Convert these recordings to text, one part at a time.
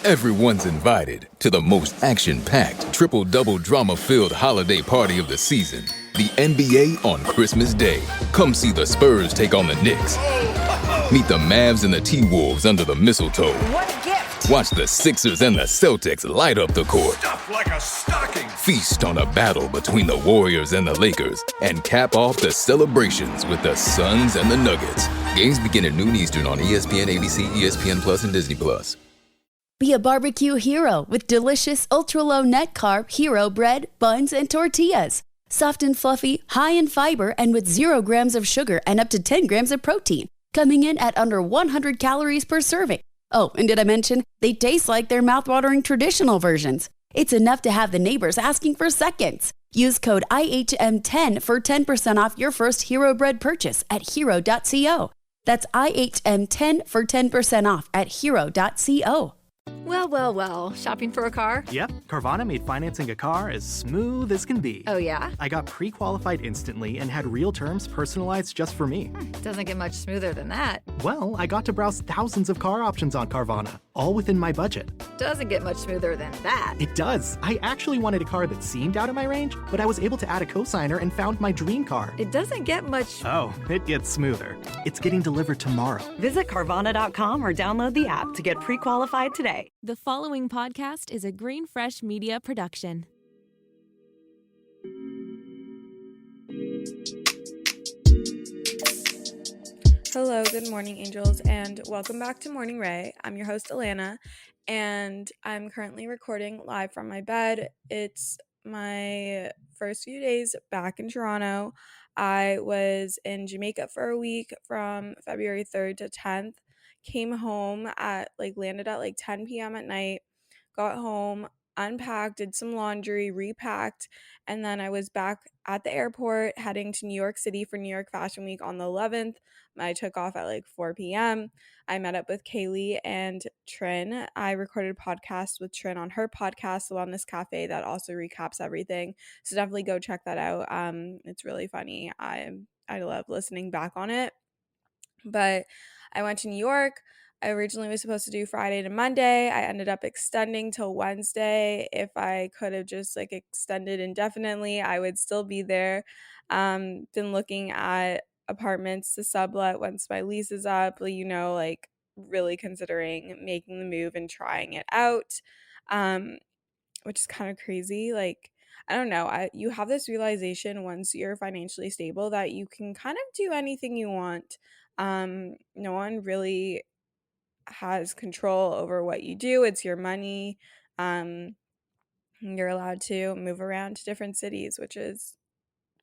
Everyone's invited to the most action-packed, triple-double drama-filled holiday party of the season. The NBA on Christmas Day. Come see the Spurs take on the Knicks. Meet the Mavs and the T-Wolves under the mistletoe. What a gift! Watch the Sixers and the Celtics light up the court. Stuffed like a stocking. Feast on a battle between the Warriors and the Lakers. And cap off the celebrations with the Suns and the Nuggets. Games begin at noon Eastern on ESPN, ABC, ESPN Plus, and Disney Plus. Be a barbecue hero with delicious ultra-low net-carb hero bread, buns, and tortillas. Soft and fluffy, high in fiber, and with 0 grams of sugar and up to 10 grams of protein. Coming in at under 100 calories per serving. Oh, and did I mention, they taste like their mouth-watering traditional versions. It's enough to have the neighbors asking for seconds. Use code IHM10 for 10% off your first Hero Bread purchase at hero.co. That's IHM10 for 10% off at hero.co. Well, shopping for a car? Yep, Carvana made financing a car as smooth as can be. Oh, yeah? I got pre-qualified instantly and had real terms personalized just for me. Doesn't get much smoother than that. Well, I got to browse thousands of car options on Carvana, all within my budget. Doesn't get much smoother than that. It does. I actually wanted a car that seemed out of my range, but I was able to add a cosigner and found my dream car. It doesn't get much... Oh, it gets smoother. It's getting delivered tomorrow. Visit Carvana.com or download the app to get pre-qualified today. The following podcast is a GreenFresh media production. Hello, good morning, angels, and welcome back to Morning Ray. I'm your host, Allana, and I'm currently recording live from my bed. It's my first few days back in Toronto. I was in Jamaica for a week from February 3rd to 10th. Came home landed at 10 p.m. at night, got home, unpacked, did some laundry, repacked, and then I was back at the airport heading to New York City for New York Fashion Week on the 11th. I took off at 4 p.m. I met up with Kaylee and Trin. I recorded a podcast with Trin on her podcast, The Wellness Cafe, that also recaps everything. So definitely go check that out. It's really funny. I love listening back on it. But I went to New York. I originally was supposed to do Friday to Monday. I ended up extending till Wednesday. If I could have just extended indefinitely, I would still be there. Been looking at apartments to sublet once my lease is up, really considering making the move and trying it out, which is kind of crazy. I don't know. You have this realization once you're financially stable that you can kind of do anything you want. No one really has control over what you do. It's your money. You're allowed to move around to different cities, which is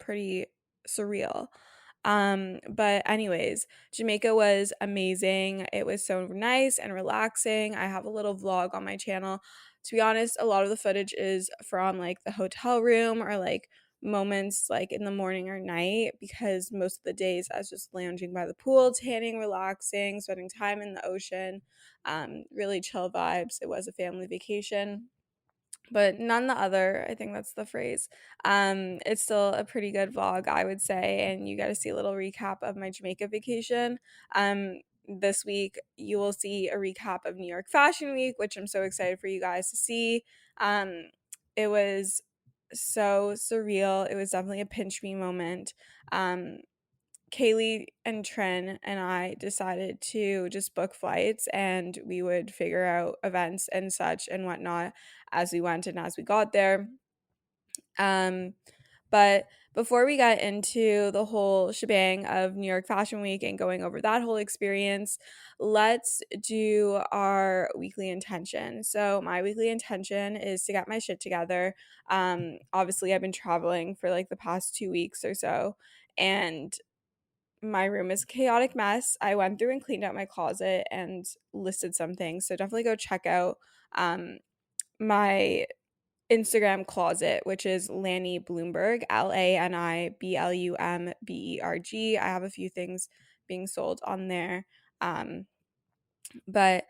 pretty surreal. But anyways, Jamaica was amazing. It was so nice and relaxing. I have a little vlog on my channel. To be honest, a lot of the footage is from the hotel room or moments in the morning or night, because most of the days I was just lounging by the pool, tanning, relaxing, spending time in the ocean. Really chill vibes. It was a family vacation, but none the other, I think that's the phrase. It's still a pretty good vlog, I would say, and you got to see a little recap of my Jamaica vacation. This week you will see a recap of New York Fashion Week, which I'm so excited for you guys to see. It was so surreal. It was definitely a pinch me moment. Kaylee and Trin and I decided to just book flights, and we would figure out events and such and whatnot as we went and as we got there. But before we got into the whole shebang of New York Fashion Week and going over that whole experience, let's do our weekly intention. So my weekly intention is to get my shit together. Obviously I've been traveling for the past 2 weeks or so, and my room is a chaotic mess. I went through and cleaned out my closet and listed some things. So definitely go check out my Instagram closet, which is Lanny Blumberg, LANIBLUMBERG. I have a few things being sold on there. But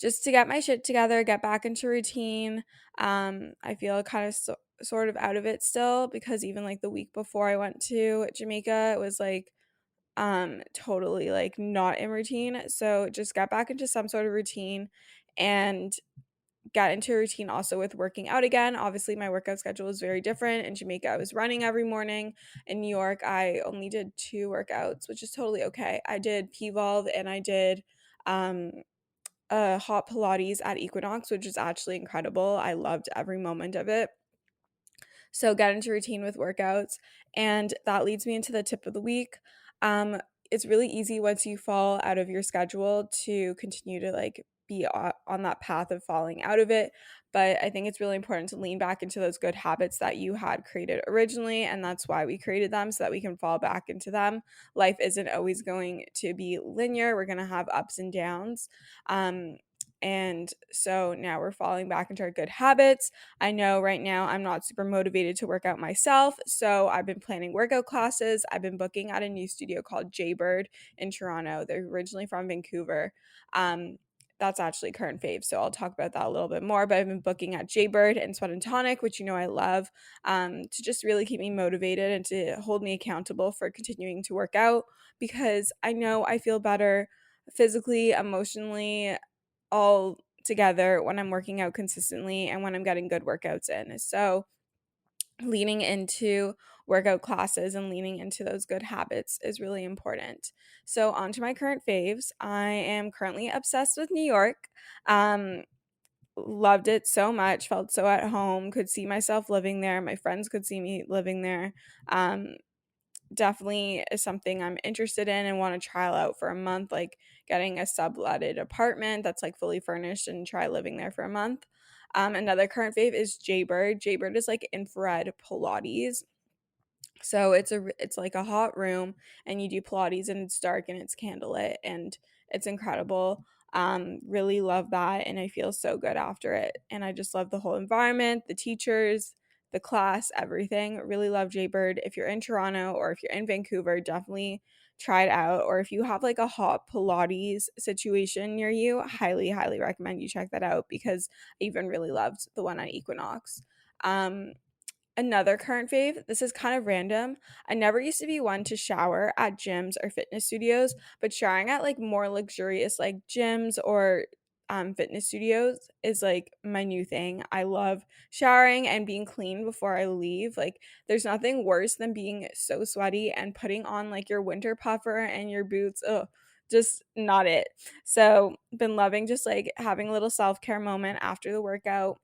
just to get my shit together, get back into routine. I feel kind of sort of out of it still, because even the week before I went to Jamaica, it was totally not in routine. So just got back into some sort of routine, and get into a routine also with working out again. Obviously, my workout schedule is very different. In Jamaica, I was running every morning. In New York, I only did 2 workouts, which is totally okay. I did P-Volve and I did hot Pilates at Equinox, which is actually incredible. I loved every moment of it. So get into routine with workouts. And that leads me into the tip of the week. It's really easy once you fall out of your schedule to continue to like be on that path of falling out of it. But I think it's really important to lean back into those good habits that you had created originally. And that's why we created them, so that we can fall back into them. Life isn't always going to be linear. We're going to have ups and downs. And so now we're falling back into our good habits. I know right now I'm not super motivated to work out myself, so I've been planning workout classes. I've been booking at a new studio called Jaybird in Toronto. They're originally from Vancouver. That's actually current fave, so I'll talk about that a little bit more. But I've been booking at Jaybird and Sweat and Tonic, which you know I love, to just really keep me motivated and to hold me accountable for continuing to work out, because I know I feel better physically, emotionally, all together when I'm working out consistently and when I'm getting good workouts in. So leaning into workout classes and leaning into those good habits is really important. So on to my current faves. I am currently obsessed with New York. Loved it so much, felt so at home, could see myself living there. My friends could see me living there. Definitely is something I'm interested in and want to trial out for a month, like getting a subletted apartment that's like fully furnished and try living there for a month. Another current fave is Jaybird. Jaybird is like infrared Pilates. So it's like a hot room and you do Pilates and it's dark and it's candlelit and it's incredible. Really love that, and I feel so good after it. And I just love the whole environment, the teachers, the class, everything. Really love Jaybird. If you're in Toronto or if you're in Vancouver, definitely try it out. Or if you have like a hot Pilates situation near you, highly, highly recommend you check that out, because I even really loved the one at Equinox. Another current fave, this is kind of random. I never used to be one to shower at gyms or fitness studios, but showering at like more luxurious like gyms or fitness studios is like my new thing. I love showering and being clean before I leave. Like there's nothing worse than being so sweaty and putting on like your winter puffer and your boots. Ugh, just not it. So been loving just like having a little self-care moment after the workout.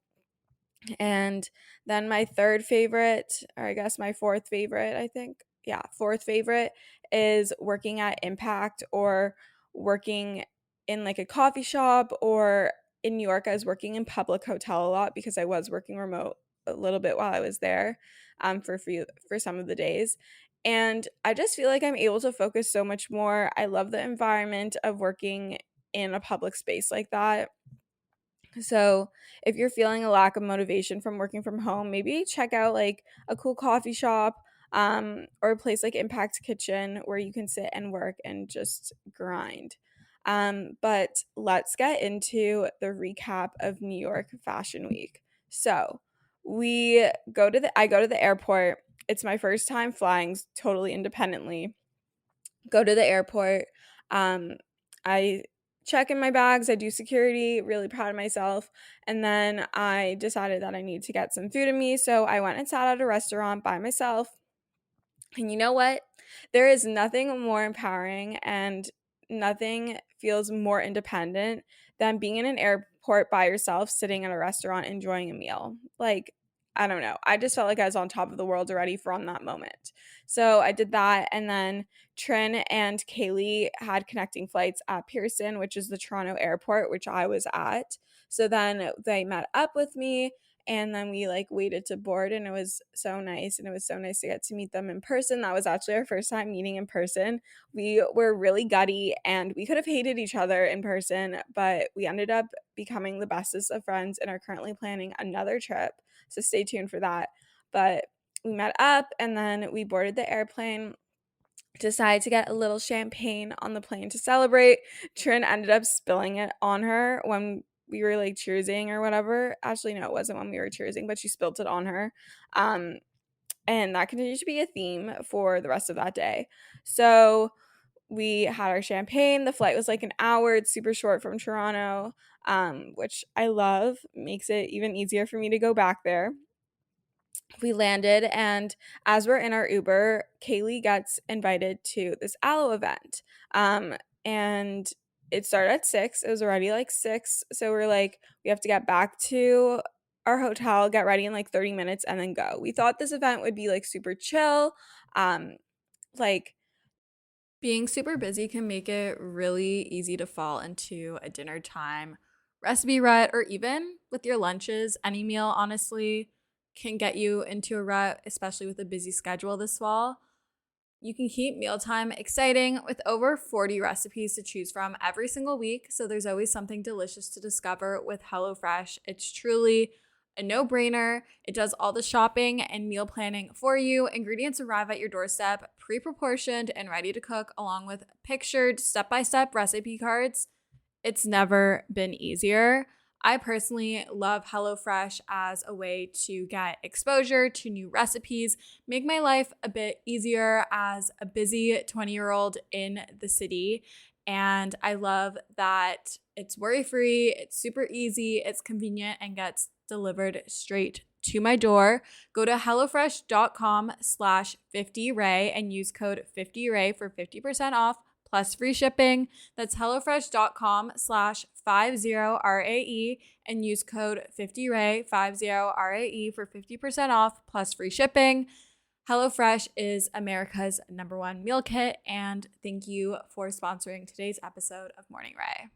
And then my third favorite, or I guess my fourth favorite, I think. Yeah, fourth favorite is working at Impact or working in like a coffee shop, or in New York, I was working in public hotel a lot because I was working remote a little bit while I was there for some of the days. And I just feel like I'm able to focus so much more. I love the environment of working in a public space like that. So if you're feeling a lack of motivation from working from home, maybe check out like a cool coffee shop, or a place like Impact Kitchen where you can sit and work and just grind. But let's get into the recap of New York Fashion Week. So I go to the airport. It's my first time flying totally independently. Go to the airport. I check in my bags. I do security. Really proud of myself. And then I decided that I need to get some food in me. So I went and sat at a restaurant by myself. And you know what? There is nothing more empowering and nothing feels more independent than being in an airport by yourself, sitting at a restaurant, enjoying a meal. Like, I don't know. I just felt like I was on top of the world already from that moment. So I did that. And then Trin and Kaylee had connecting flights at Pearson, which is the Toronto airport, which I was at. So then they met up with me. And then we like waited to board, and it was so nice. And it was so nice to get to meet them in person. That was actually our first time meeting in person. We were really gutty and we could have hated each other in person, but we ended up becoming the bestest of friends and are currently planning another trip. So stay tuned for that. But we met up and then we boarded the airplane, decided to get a little champagne on the plane to celebrate. Trin ended up spilling it on her when we were like cheersing or whatever. Actually, no, it wasn't when we were cheersing, but she spilled it on her. And that continued to be a theme for the rest of that day. So we had our champagne. The flight was like an hour. It's super short from Toronto. which I love. Makes it even easier for me to go back there. We landed, and as we're in our Uber, Kaylee gets invited to this Aloe event. And it started at 6. It was already like 6. So we're like, we have to get back to our hotel, get ready in like 30 minutes, and then go. We thought this event would be like super chill. Like, being super busy can make it really easy to fall into a dinner time recipe rut, or even with your lunches. Any meal, honestly, can get you into a rut, especially with a busy schedule this fall. You can keep mealtime exciting with over 40 recipes to choose from every single week, so there's always something delicious to discover with HelloFresh. It's truly a no-brainer. It does all the shopping and meal planning for you. Ingredients arrive at your doorstep, pre-proportioned and ready to cook, along with pictured step-by-step recipe cards. It's never been easier. I personally love HelloFresh as a way to get exposure to new recipes, make my life a bit easier as a busy 20-year-old in the city. And I love that it's worry-free, it's super easy, it's convenient, and gets delivered straight to my door. Go to hellofresh.com/50ray and use code 50ray for 50% off plus free shipping. That's hellofresh.com/50RAE and use code 50ray 50RAE for 50% off plus free shipping. HelloFresh is America's #1 meal kit, and thank you for sponsoring today's episode of Morning Ray.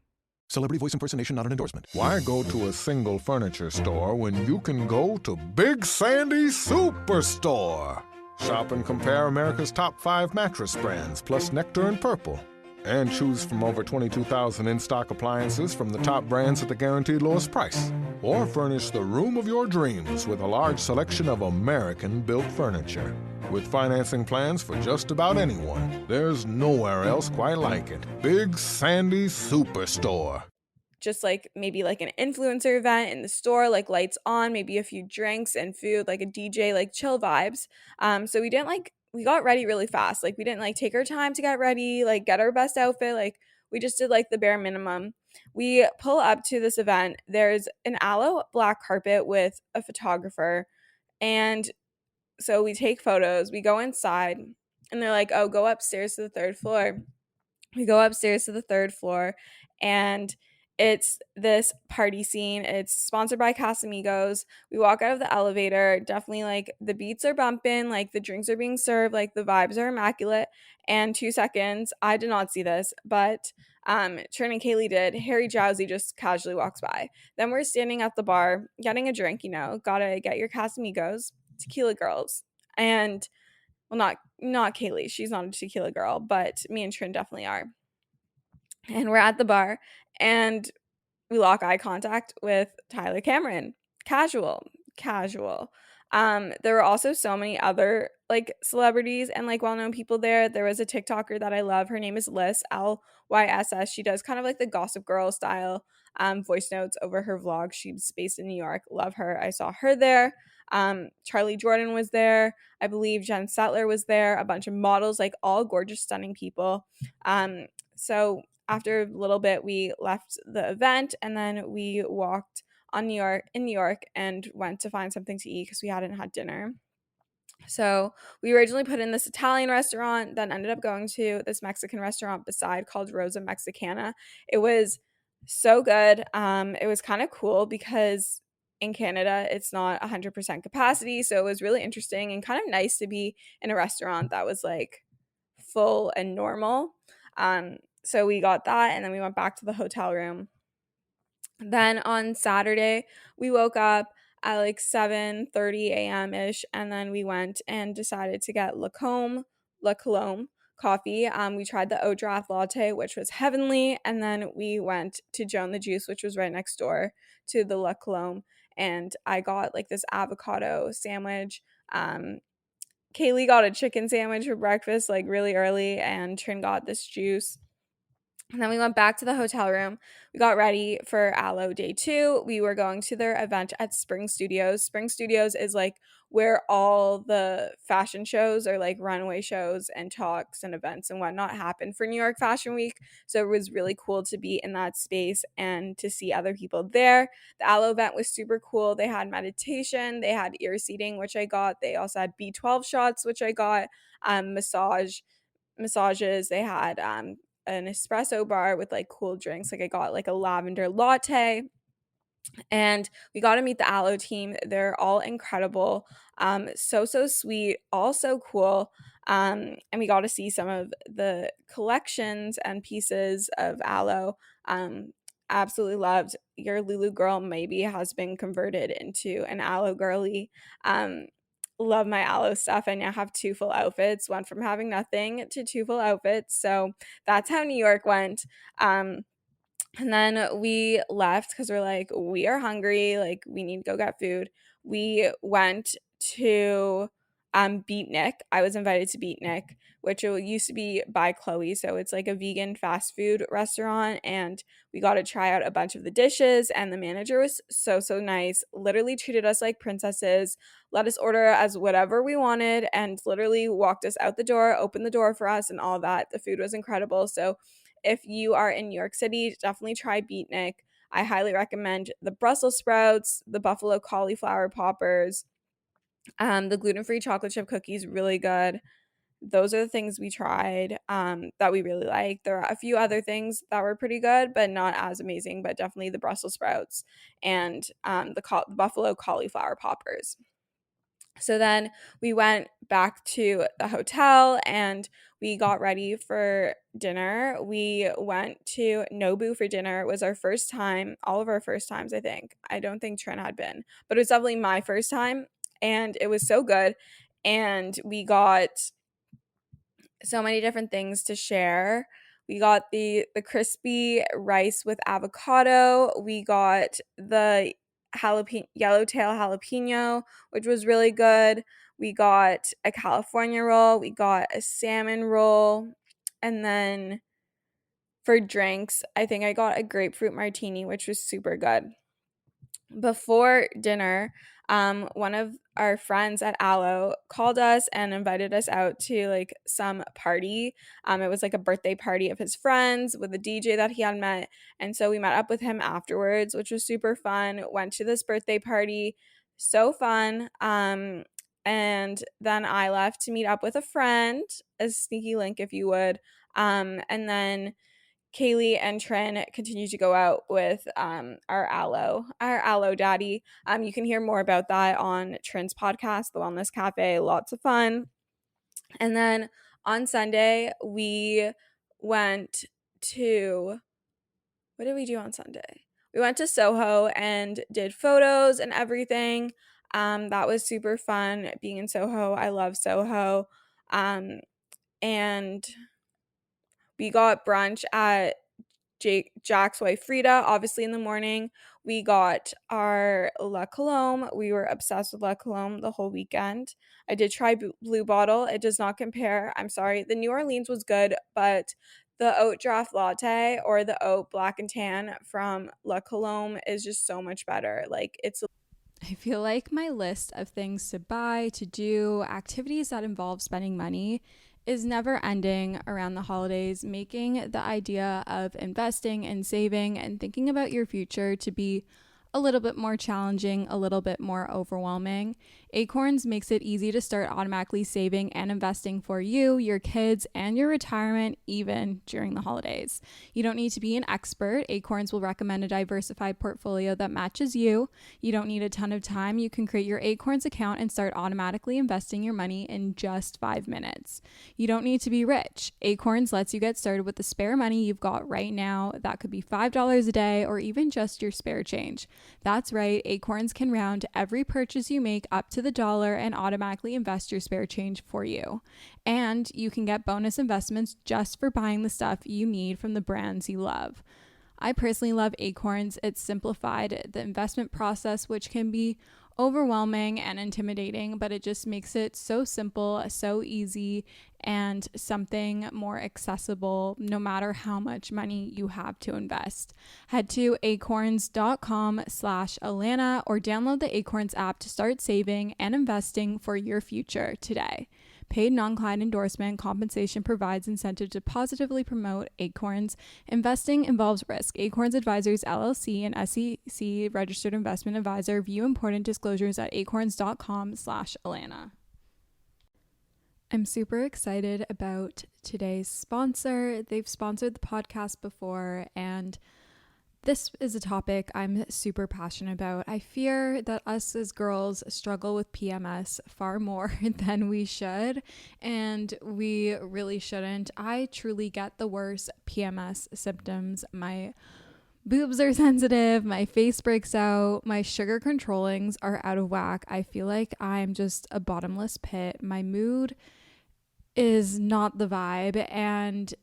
Celebrity voice impersonation not an endorsement. Why go to a single furniture store when you can go to Big Sandy Superstore? Shop and compare America's top 5 mattress brands, plus Nectar and Purple. And choose from over 22,000 in-stock appliances from the top brands at the guaranteed lowest price. Or furnish the room of your dreams with a large selection of American-built furniture. With financing plans for just about anyone, there's nowhere else quite like it. Big Sandy Superstore. Just like maybe like an influencer event in the store, like lights on, maybe a few drinks and food, like a DJ, like chill vibes. So we got ready really fast. Like we didn't like take our time to get ready, like get our best outfit. Like we just did like the bare minimum. We pull up to this event. There's an aloe black carpet with a photographer. And so we take photos, we go inside, and they're like, oh, go upstairs to the 3rd floor. We go upstairs to the 3rd floor, and it's this party scene. It's sponsored by Casamigos. We walk out of the elevator. Definitely like the beats are bumping, like the drinks are being served, like the vibes are immaculate. And 2 seconds, I did not see this, but Trin and Kaylee did. Harry Jowsey just casually walks by. Then we're standing at the bar getting a drink, gotta get your Casamigos, tequila girls. And well, not Kaylee. She's not a tequila girl, but me and Trin definitely are. And we're at the bar, and we lock eye contact with Tyler Cameron. Casual. There were also so many other like celebrities and like well-known people there. There was a TikToker that I love. Her name is Liz, Lyss. She does kind of like the Gossip Girl style voice notes over her vlog. She's based in New York. Love her. I saw her there. Charlie Jordan was there. I believe Jen Settler was there. A bunch of models, like all gorgeous, stunning people. So after a little bit, we left the event, and then we walked in New York and went to find something to eat because we hadn't had dinner. So we originally put in this Italian restaurant, then ended up going to this Mexican restaurant beside called Rosa Mexicana. It was so good. It was kind of cool because in Canada, it's not 100% capacity. So it was really interesting and kind of nice to be in a restaurant that was like full and normal. So we got that, and then we went back to the hotel room. Then on Saturday, we woke up at like 7:30 a.m. ish, and then we went and decided to get La Colombe coffee. We tried the oat draft latte, which was heavenly, and then we went to Joan the Juice, which was right next door to the La Colombe, and I got like this avocado sandwich. Kaylee got a chicken sandwich for breakfast like really early, and Trin got this juice. And then we went back to the hotel room. We got ready for Aloe Day 2. We were going to their event at Spring Studios. Spring Studios is like where all the fashion shows or like runway shows and talks and events and whatnot happen for New York Fashion Week. So it was really cool to be in that space and to see other people there. The Aloe event was super cool. They had meditation, they had ear seating, which I got. They also had B12 shots, which I got, massages. They had an espresso bar with like cool drinks. Like I got like a lavender latte, and we got to meet the Aloe team. They're all incredible, so sweet, all so cool. And we got to see some of the collections and pieces of Aloe. Absolutely loved. Your Lulu girl maybe has been converted into an Aloe girly. Love my Aloe stuff. I now have 2 full outfits, went from having nothing to 2 full outfits. So that's how New York went. And then we left because we're like, we are hungry. Like, we need to go get food. We went to Beatnik. I was invited to Beatnik, which used to be by Chloe. So it's like a vegan fast food restaurant. And we got to try out a bunch of the dishes. And the manager was so nice. Literally treated us like princesses. Let us order as whatever we wanted. And literally walked us out the door, opened the door for us and all that. The food was incredible. So if you are in New York City, definitely try Beatnik. I highly recommend the Brussels sprouts, the buffalo cauliflower poppers, the gluten-free chocolate chip cookies, really good. Those are the things we tried that we really liked. There are a few other things that were pretty good, but not as amazing, but definitely the Brussels sprouts and the buffalo cauliflower poppers. So then we went back to the hotel and we got ready for dinner. We went to Nobu for dinner. It was our first time, all of our first times, I think. I don't think Trent had been, but it was definitely my first time, and it was so good. And we got so many different things to share. We got the crispy rice with avocado. We got the yellowtail jalapeno, which was really good. We got a California roll. We got a salmon roll. And then for drinks, I think I got a grapefruit martini, which was super good. Before dinner, one of our friends at Aloe called us and invited us out to like some party. It was like a birthday party of his friends with a DJ that he had met. And so we met up with him afterwards, which was super fun. Went to this birthday party. So fun. And then I left to meet up with a friend, a sneaky link if you would. And then Kaylee and Trin continue to go out with our Aloe daddy. You can hear more about that on Trin's podcast, The Wellness Cafe. Lots of fun. And then on Sunday, we went to, what did we do on Sunday? We went to Soho and did photos and everything. That was super fun being in Soho. I love Soho. And we got brunch at Jack's wife Frida, obviously in the morning. We got our La Colombe. We were obsessed with La Colombe the whole weekend. I did try Blue Bottle. It does not compare. I'm sorry. The New Orleans was good, but the oat draft latte or the oat black and tan from La Colombe is just so much better. Like, it's I feel like my list of things to buy, to do, activities that involve spending money is never ending around the holidays, making the idea of investing and saving and thinking about your future to be a little bit more challenging, a little bit more overwhelming. Acorns makes it easy to start automatically saving and investing for you, your kids, and your retirement, even during the holidays. You don't need to be an expert. Acorns will recommend a diversified portfolio that matches you. You don't need a ton of time. You can create your Acorns account and start automatically investing your money in just 5 minutes. You don't need to be rich. Acorns lets you get started with the spare money you've got right now. That could be $5 a day or even just your spare change. That's right, Acorns can round every purchase you make up to the dollar and automatically invest your spare change for you. And you can get bonus investments just for buying the stuff you need from the brands you love. I personally love Acorns. It's simplified the investment process, which can be overwhelming and intimidating, but it just makes it so simple, so easy, and something more accessible no matter how much money you have to invest. Head to acorns.com/Allana or download the Acorns app to start saving and investing for your future today. Paid non-client endorsement compensation provides incentive to positively promote Acorns. Investing involves risk. Acorns Advisors LLC, an SEC registered investment advisor. View important disclosures at acorns.com/Allana. I'm super excited about today's sponsor. They've sponsored the podcast before, and this is a topic I'm super passionate about. I fear that us as girls struggle with PMS far more than we should, and we really shouldn't. I truly get the worst PMS symptoms. My boobs are sensitive, my face breaks out, my sugar controllings are out of whack. I feel like I'm just a bottomless pit. My mood is not the vibe, and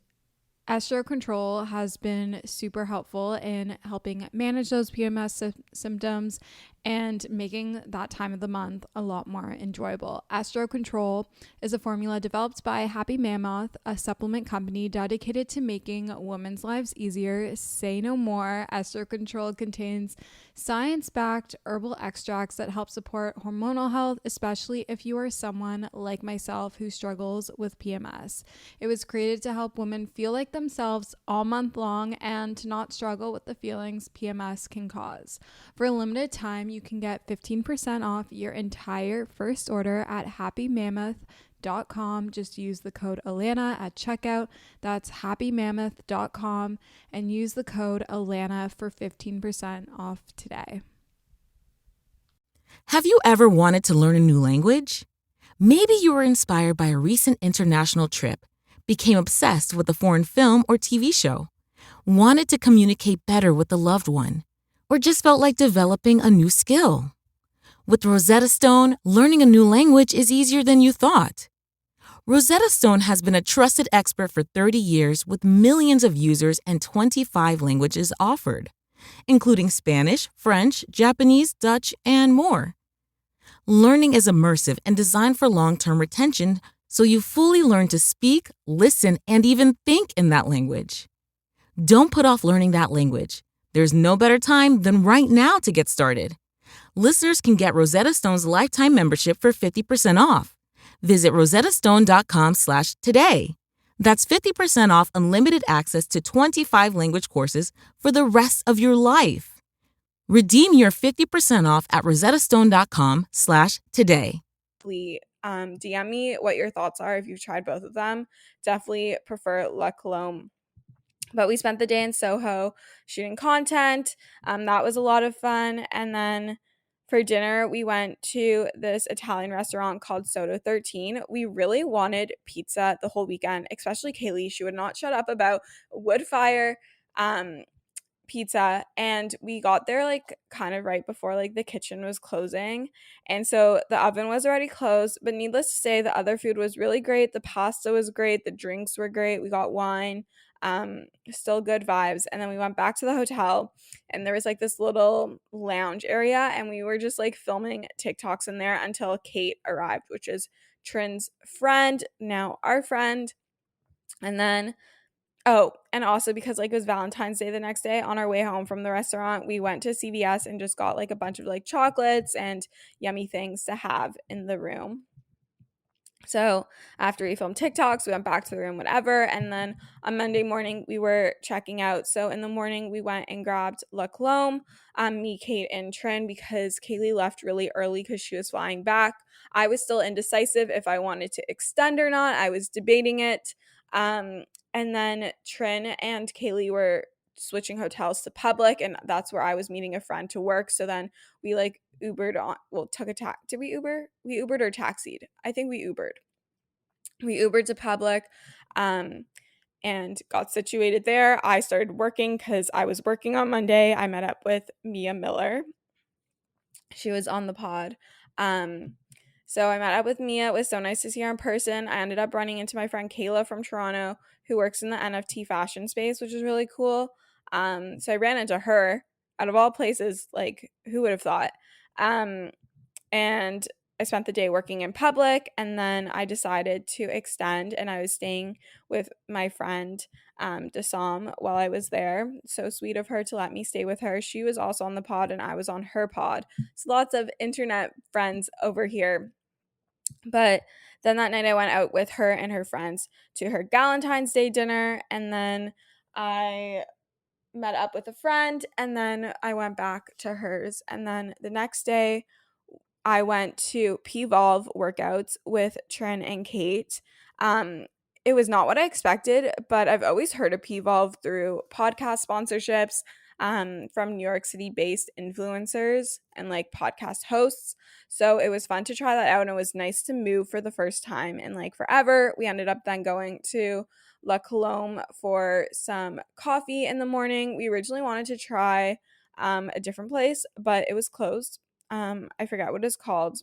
Estro Control has been super helpful in helping manage those PMS symptoms and making that time of the month a lot more enjoyable. Estro Control is a formula developed by Happy Mammoth, a supplement company dedicated to making women's lives easier. Say no more. Estro Control contains science-backed herbal extracts that help support hormonal health, especially if you are someone like myself who struggles with PMS. It was created to help women feel like themselves all month long and to not struggle with the feelings PMS can cause. For a limited time, you can get 15% off your entire first order at happymammoth.com. Just use the code Allana at checkout. That's happymammoth.com and use the code Allana for 15% off today. Have you ever wanted to learn a new language? Maybe you were inspired by a recent international trip, became obsessed with a foreign film or TV show, wanted to communicate better with a loved one, or just felt like developing a new skill. With Rosetta Stone, learning a new language is easier than you thought. Rosetta Stone has been a trusted expert for 30 years with millions of users and 25 languages offered, including Spanish, French, Japanese, Dutch, and more. Learning is immersive and designed for long-term retention, so you fully learn to speak, listen, and even think in that language. Don't put off learning that language. There's no better time than right now to get started. Listeners can get Rosetta Stone's lifetime membership for 50% off. Visit rosettastone.com/today. That's 50% off unlimited access to 25 language courses for the rest of your life. Redeem your 50% off at rosettastone.com/today. DM me what your thoughts are if you've tried both of them. Definitely prefer La Colombe. But we spent the day in Soho shooting content. That was a lot of fun. And then for dinner, we went to this Italian restaurant called Soto 13. We really wanted pizza the whole weekend, especially Kaylee. She would not shut up about wood fire pizza, and we got there like kind of right before like the kitchen was closing, and so the oven was already closed. But needless to say, the other food was really great. The pasta was great, the drinks were great, we got wine, still good vibes. And then we went back to the hotel, and there was like this little lounge area, and we were just like filming TikToks in there until Kate arrived, which is Trin's friend, now our friend. And then and also because like it was Valentine's Day the next day, on our way home from the restaurant, we went to CVS and just got like a bunch of like chocolates and yummy things to have in the room. So after we filmed TikToks, we went back to the room, whatever. And then on Monday morning, we were checking out. So in the morning, we went and grabbed La Colombe, me, Kate, and Trin, because Kaylee left really early because she was flying back. I was still indecisive if I wanted to extend or not. I was debating it. And then Trin and Kaylee were switching hotels to Public, and that's where I was meeting a friend to work. So then we like Ubered on, took a taxi. Did we Uber? We Ubered or taxied? I think we Ubered. We Ubered to Public, and got situated there. I started working because I was working on Monday. I met up with Mia Miller. She was on the pod. So I met up with Mia. It was so nice to see her in person. I ended up running into my friend Kayla from Toronto, who works in the NFT fashion space, which is really cool. So I ran into her out of all places. Like, who would have thought? and I spent the day working in public, and then I decided to extend, and I was staying with my friend Dasam while I was there. So sweet of her to let me stay with her. She was also on the pod and I was on her pod. So lots of internet friends over here. But then that night I went out with her and her friends to her Valentine's Day dinner, and then I met up with a friend, and then I went back to hers. And then the next day I went to P-Volve workouts with Trin and Kate. It was not what I expected, but I've always heard of P-Volve through podcast sponsorships from New York City-based influencers and like podcast hosts. So it was fun to try that out, and it was nice to move for the first time in like forever. We ended up then going to La Colombe for some coffee in the morning. We originally wanted to try a different place, but it was closed. I forgot what it's called,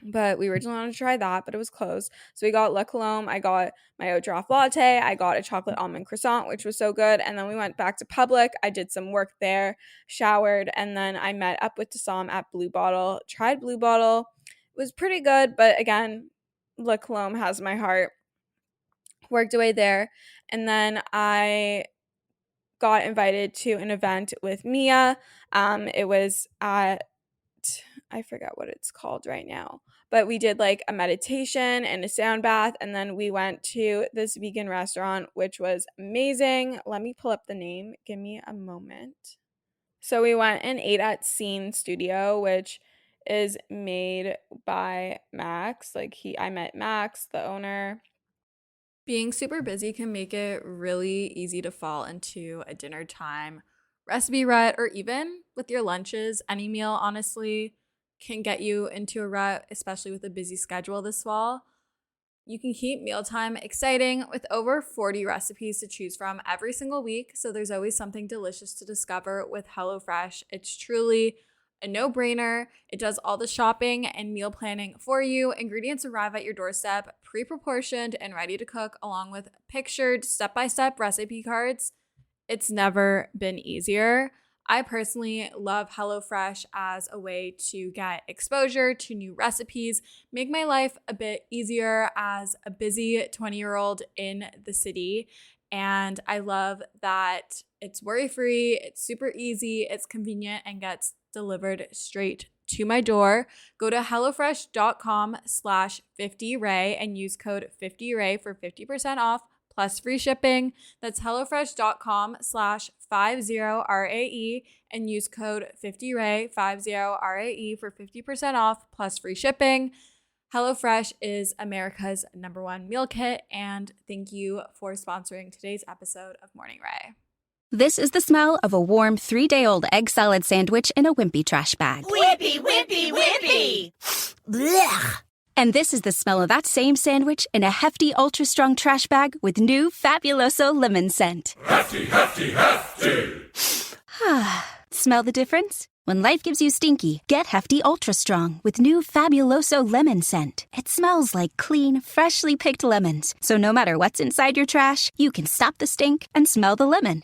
but we originally wanted to try that, but it was closed. So we got La Colombe. I got my oat draft latte. I got a chocolate almond croissant, which was so good. And then we went back to Public. I did some work there, showered, and then I met up with Dasam at Blue Bottle. Tried Blue Bottle. It was pretty good, but again, La Colombe has my heart. Worked away there, and then I got invited to an event with Mia. It was at, I forget what it's called right now, but we did like a meditation and a sound bath, and then we went to this vegan restaurant, which was amazing. Let me pull up the name. Give me a moment. So we went and ate at Scene Studio, which is made by Max. I met Max, the owner. Being super busy can make it really easy to fall into a dinner time recipe rut, or even with your lunches. Any meal, honestly, can get you into a rut, especially with a busy schedule this fall. You can keep mealtime exciting with over 40 recipes to choose from every single week, so there's always something delicious to discover with HelloFresh. It's truly a no-brainer. It does all the shopping and meal planning for you. Ingredients arrive at your doorstep, pre-proportioned and ready to cook, along with pictured step-by-step recipe cards. It's never been easier. I personally love HelloFresh as a way to get exposure to new recipes, make my life a bit easier as a busy 20-year-old in the city. And I love that it's worry-free, it's super easy, it's convenient, and gets delivered straight to my door. Go to hellofresh.com/50ray and use code 50ray for 50% off plus free shipping. That's hellofresh.com/50RAE and use code 50ray 50RAE for 50% off plus free shipping. HelloFresh is America's #1 meal kit, and thank you for sponsoring today's episode of Morning Ray. This is the smell of a warm 3-day-old egg salad sandwich in a wimpy trash bag. Wimpy, wimpy, wimpy! Blech. And this is the smell of that same sandwich in a hefty, ultra-strong trash bag with new Fabuloso lemon scent. Hefty, hefty, hefty! Smell the difference? When life gives you stinky, get Hefty Ultra Strong with new Fabuloso lemon scent. It smells like clean, freshly picked lemons. So no matter what's inside your trash, you can stop the stink and smell the lemon.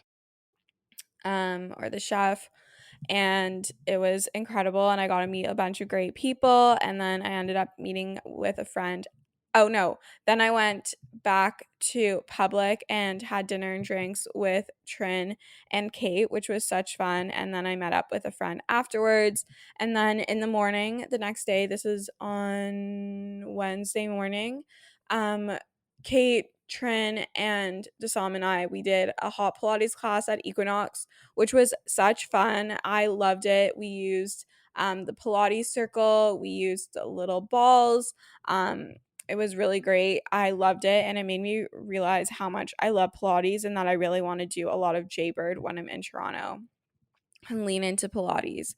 Or the chef, and it was incredible, and I got to meet a bunch of great people, and then I ended up meeting with a friend. Then I went back to Public and had dinner and drinks with Trin and Kate, which was such fun, and then I met up with a friend afterwards. And then in the morning, the next day, this is on Wednesday morning, Kate, Trin, and Dasam and we did a hot Pilates class at Equinox, which was such fun. I loved it. We used the Pilates circle. We used the little balls. It was really great. I loved it, and it made me realize how much I love Pilates and that I really want to do a lot of Jaybird when I'm in Toronto and lean into Pilates.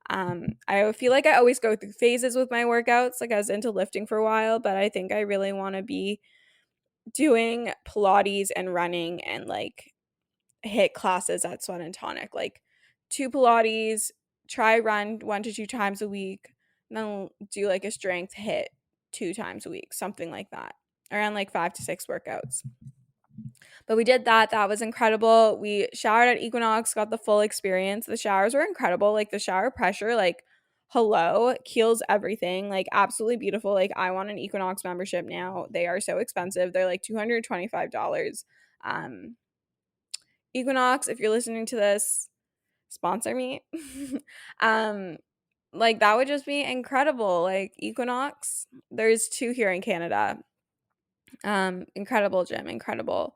I feel like I always go through phases with my workouts. Like I was into lifting for a while, but I think I really want to be doing Pilates and running and like hit classes at Sweat and Tonic, like 2 Pilates, try run 1 to 2 times a week, and then do like a strength hit 2 times a week, something like that, around like 5 to 6 workouts. But we did that. That was incredible. We showered at Equinox, got the full experience. The showers were incredible. Like the shower pressure, like hello, Kiehl's everything, like absolutely beautiful. Like I want an Equinox membership now. They are so expensive. They're like $225. Equinox, if you're listening to this, sponsor me. Like that would just be incredible. Like Equinox, there's 2 here in Canada. Incredible gym, incredible.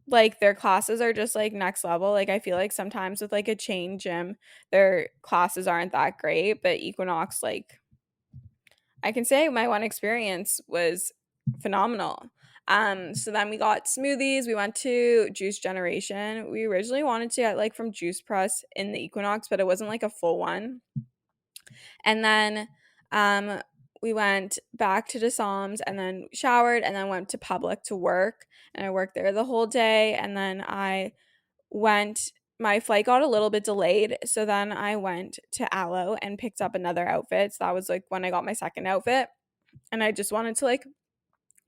Like their classes are just like next level. Like I feel like sometimes with like a chain gym, their classes aren't that great, but Equinox, like I can say my one experience was phenomenal. So then we got smoothies. We went to Juice Generation. We originally wanted to get like from Juice Press in the Equinox, but it wasn't like a full one. And then we went back to DeSalms and then showered and then went to Public to work. And I worked there the whole day. And then my flight got a little bit delayed. So then I went to Aloe and picked up another outfit. So that was like when I got my second outfit. And I just wanted to like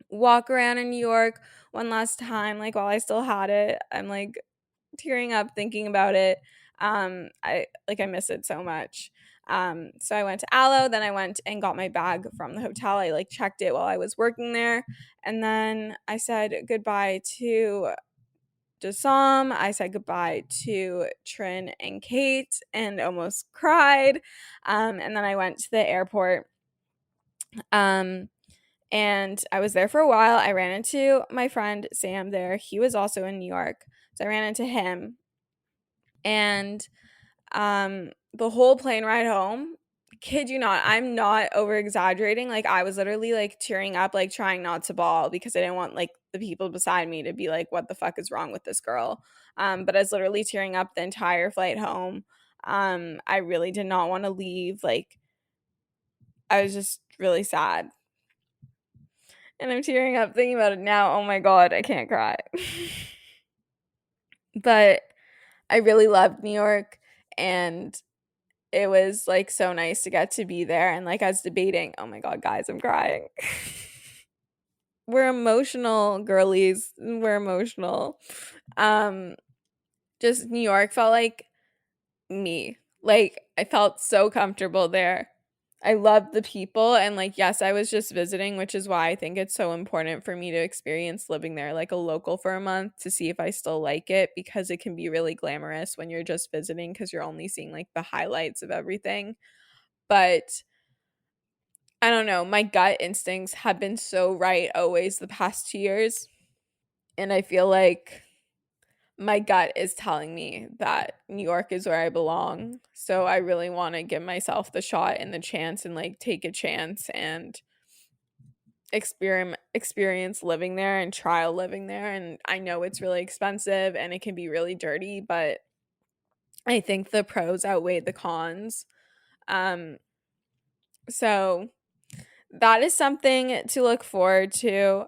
walk around in New York one last time, like while I still had it. I'm like tearing up thinking about it. I miss it so much. So I went to Aloe, then I went and got my bag from the hotel. I like checked it while I was working there. And then I said goodbye to Desam. I said goodbye to Trin and Kate and almost cried. And then I went to the airport. And I was there for a while. I ran into my friend Sam there. He was also in New York. So I ran into him. And the whole plane ride home, kid you not, I'm not over exaggerating. Like I was literally like tearing up, like trying not to bawl because I didn't want like the people beside me to be like, what the fuck is wrong with this girl? But I was literally tearing up the entire flight home. I really did not want to leave. Like I was just really sad. And I'm tearing up thinking about it now. Oh my God, I can't cry. But I really loved New York, and it was like so nice to get to be there. And like I was debating, oh my God, guys, I'm crying. We're emotional, girlies. We're emotional. Just New York felt like me. Like I felt so comfortable there. I loved the people, and like yes, I was just visiting, which is why I think it's so important for me to experience living there like a local for a month to see if I still like it, because it can be really glamorous when you're just visiting because you're only seeing like the highlights of everything. But I don't know, my gut instincts have been so right always the past 2 years, and I feel like my gut is telling me that New York is where I belong. So I really want to give myself the shot and the chance and like take a chance and experience living there and trial living there. And I know it's really expensive and it can be really dirty, but I think the pros outweigh the cons. So that is something to look forward to.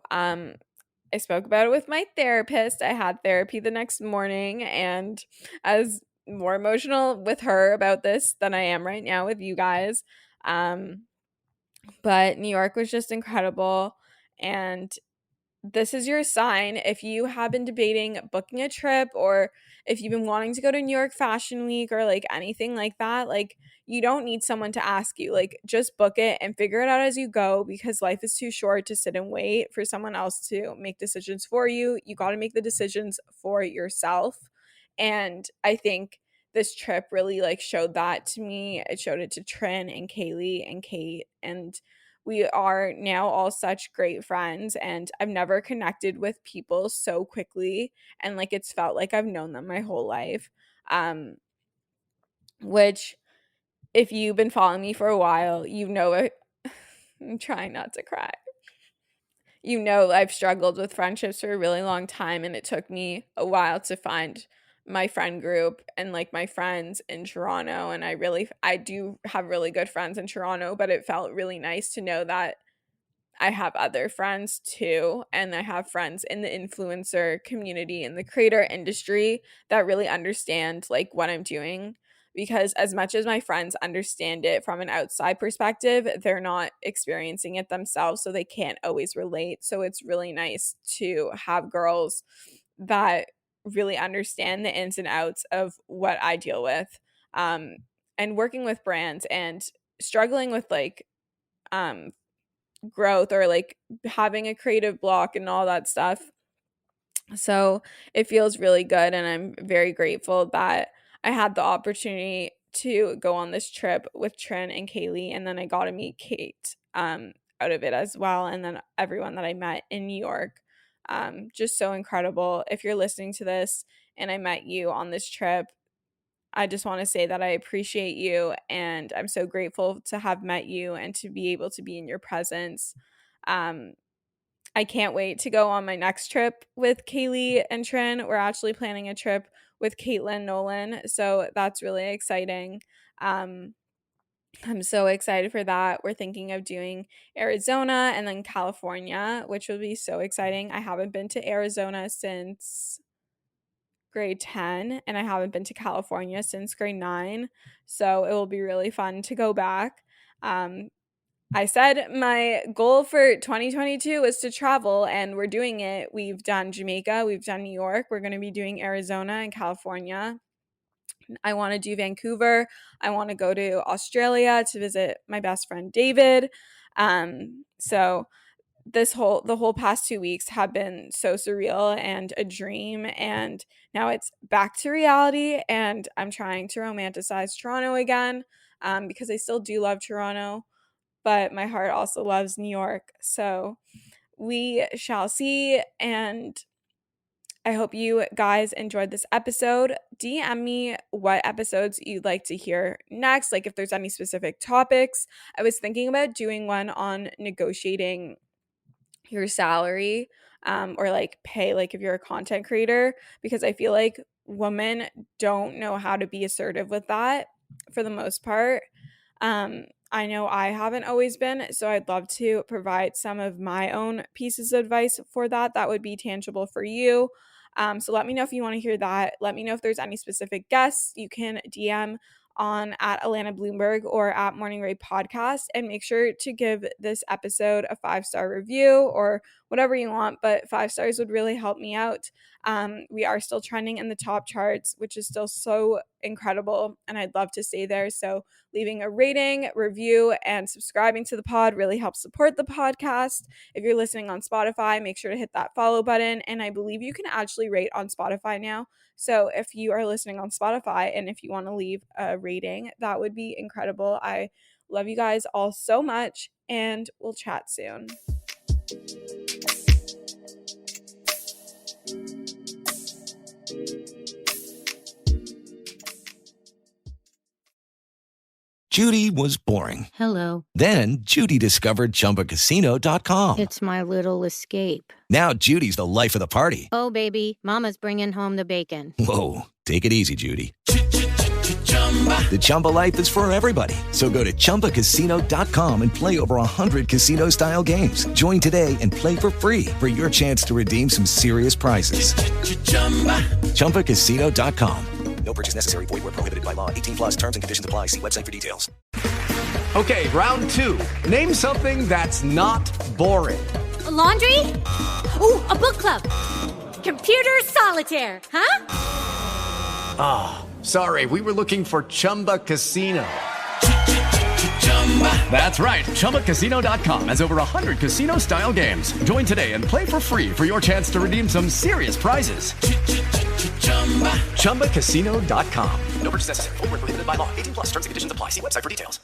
I spoke about it with my therapist. I had therapy the next morning, and I was more emotional with her about this than I am right now with you guys. But New York was just incredible, and this is your sign. If you have been debating booking a trip, or if you've been wanting to go to New York Fashion Week or like anything like that, like you don't need someone to ask you. Like just book it and figure it out as you go, because life is too short to sit and wait for someone else to make decisions for you. You got to make the decisions for yourself. And I think this trip really like showed that to me. It showed it to Trin and Kaylee and Kate, and we are now all such great friends, and I've never connected with people so quickly, and like it's felt like I've known them my whole life. Which if you've been following me for a while, you know it. I'm trying not to cry. You know I've struggled with friendships for a really long time, and it took me a while to find my friend group and like my friends in Toronto. And I do have really good friends in Toronto, but it felt really nice to know that I have other friends too, and I have friends in the influencer community, in the creator industry, that really understand like what I'm doing. Because as much as my friends understand it from an outside perspective, they're not experiencing it themselves, so they can't always relate. So it's really nice to have girls that really understand the ins and outs of what I deal with. working with brands and struggling with like growth or like having a creative block and all that stuff. So it feels really good, and I'm very grateful that I had the opportunity to go on this trip with Trin and Kaylee, and then I got to meet Kate out of it as well, and then everyone that I met in New York. Just so incredible. If you're listening to this and I met you on this trip, I just want to say that I appreciate you, and I'm so grateful to have met you and to be able to be in your presence. I can't wait to go on my next trip with Kaylee and Trin. We're actually planning a trip with Caitlin Nolan, so that's really exciting. I'm so excited for that. We're thinking of doing Arizona and then California, which will be so exciting. I haven't been to Arizona since grade 10, and I haven't been to California since grade 9, so it will be really fun to go back. I said my goal for 2022 is to travel, and we're doing it. We've done Jamaica, we've done New York, we're going to be doing Arizona and California. I want to do Vancouver. I want to go to Australia to visit my best friend David. So the whole past 2 weeks have been so surreal and a dream, and now it's back to reality, and I'm trying to romanticize Toronto again, because I still do love Toronto, but my heart also loves New York. So we shall see, and I hope you guys enjoyed this episode. DM me what episodes you'd like to hear next, like if there's any specific topics. I was thinking about doing one on negotiating your salary, or like pay, like if you're a content creator, because I feel like women don't know how to be assertive with that for the most part. I know I haven't always been, so I'd love to provide some of my own pieces of advice for that would be tangible for you. So let me know if you want to hear that. Let me know if there's any specific guests. You can DM on at Allana Blumberg or at Morning Ray Podcast, and make sure to give this episode a 5-star review or whatever you want, but 5 stars would really help me out. We are still trending in the top charts, which is still so incredible, and I'd love to stay there. So leaving a rating, review, and subscribing to the pod really helps support the podcast. If you're listening on Spotify, make sure to hit that follow button, and I believe you can actually rate on Spotify now. So if you are listening on Spotify and if you want to leave a rating, that would be incredible. I love you guys all so much, and we'll chat soon. Judy was boring. Hello. Then Judy discovered ChumbaCasino.com. It's my little escape. Now Judy's the life of the party. Oh, baby, mama's bringing home the bacon. Whoa, take it easy, Judy. The Chumba life is for everybody. So go to ChumbaCasino.com and play over 100 casino-style games. Join today and play for free for your chance to redeem some serious prizes. ChumbaCasino.com. No purchase necessary. Void where prohibited by law. 18+ terms and conditions apply. See website for details. Okay, round 2. Name something that's not boring. A laundry? Ooh, a book club. Computer solitaire, huh? Ah, sorry. We were looking for Chumba Casino. That's right. ChumbaCasino.com has over 100 casino-style games. Join today and play for free for your chance to redeem some serious prizes. ChumbaCasino.com. No purchase necessary. Void where prohibited by law. 18+ terms and conditions apply. See website for details.